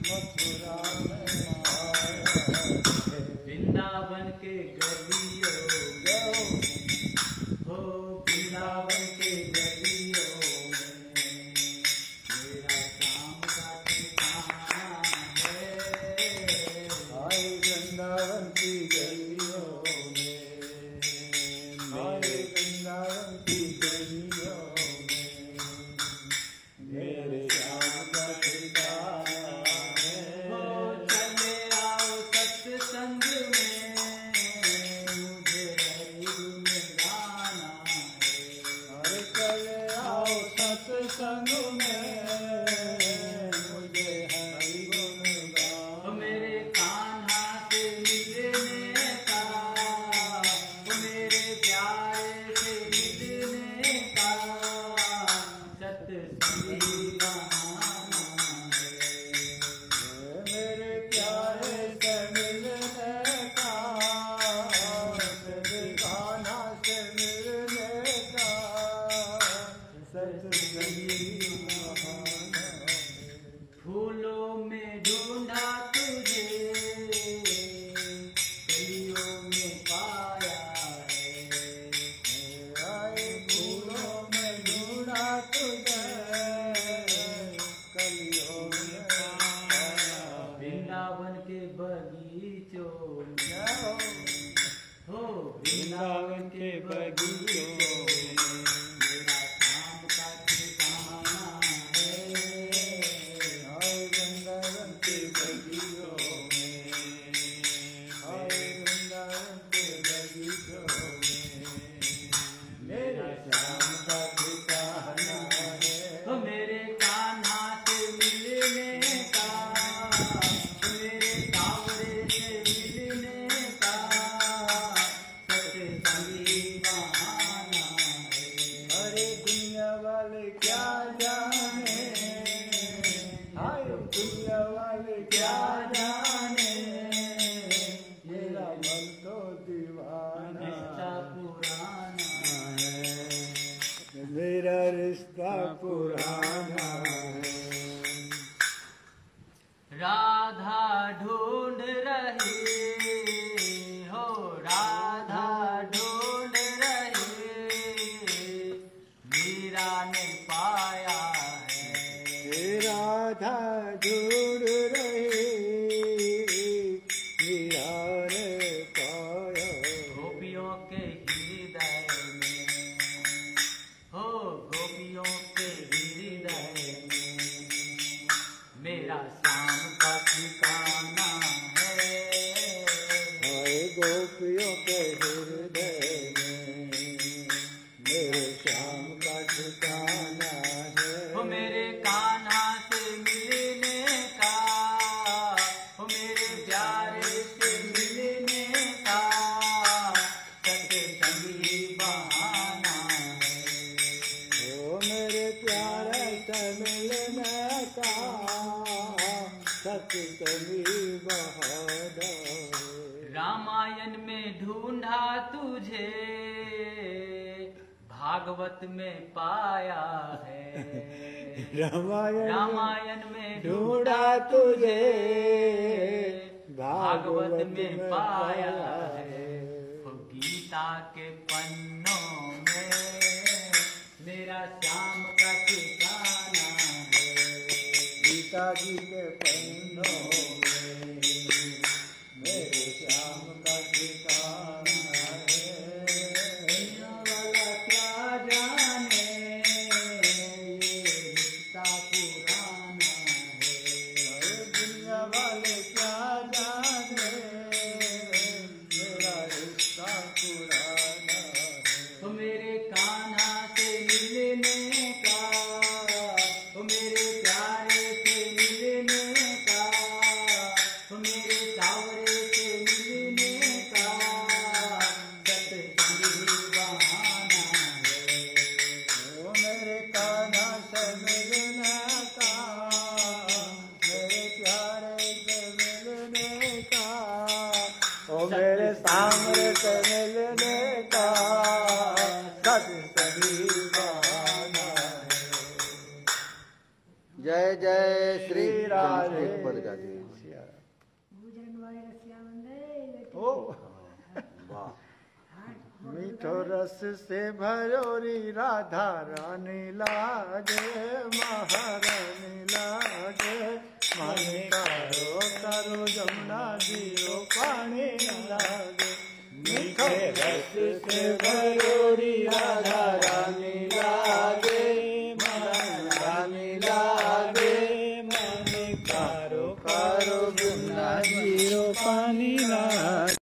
मथुरा में आया है। वृंदावन के गलियों में, हो वृंदावन के गलियों में, मेरा शाम का ठिकाना है। आए वृंदावन की गलियों में, आए वृंदावन की गलियों में, मेरे श्याम का ठिकाना हो है। चले आओ सत्संग में, मुझे हरि गुण गाना है। अरे चले आओ सत्संग में, मुझे हरि गुण गाना। मेरे कान्हा से मिलने का, मेरे प्यारे से मिलने का सत्संगी बहाना है। मेरे प्यारे से मिलने का, मेरे कान्हा से मिलने का सत्संगी बहाना है। फूलों में ढूंढा तुझे, कलियों में पाया है। आए फूलों में ढूंढा तुझे, कलियों में पाया। वृंदावन के बगीचों में, हो वृंदावन के बगीचों में, मेरा शाम का ठिकाना है। आए वृंदावन के बगीचों में, आए वृंदावन के बगीचों में, मेरा श्याम का ठिकाना है। हो मेरे कान्हा से मिलने का, मेरे कांवरे से मिलने का सत्संगी बहाना है। अरे दुनिया वाले क्या जाने, हाय दुनिया वाले क्या जाने, मेरा मन तो दीवाना रिश्ता पुराना है, मेरा रिश्ता पुराना है। राधा ढूंढ रही हो, राधा ढूंढ रही, मीरा ने पाया है। राधा ढूंढ रही, मीरा ने पाया। गोपियों के हृदय सभी बहाना। रामायण में ढूंढा तुझे, भागवत में पाया है। रामायण में ढूंढा तुझे, भागवत में पाया है। वो गीता के पन्नों में मेरा श्याम का ठिकाना है। गीता जी के पन्नों में मेरे श्याम का ठिकाना है। दुनिया वाला क्या जाने, ये रिश्ता पुराना है। दुनिया वाले क्या जाने, मेरा रिश्ता पुराना है। तो मेरे कान्हा से मिलने का, तो मेरे प्यारे से मिलने का, तो मेरे सावरे से मिलने का सत्संग बहाना है। ओ मेरे कान्हा से मिलने का, मेरे प्यारे से मिलने का, ओ मेरे सामने से मिलने का सभी बहाना है। जय जय श्री राधे एक पद गा दिए। ओ मीठो रस से भरोरी राधा रानी लागे, महारानी लागे। माने करो करो जमुना दियो पानी लागे। मीठो रस से भरोरी राधा रानी लागे, महारानी लागे। माने करो करो जमुना दियो पानी लागे।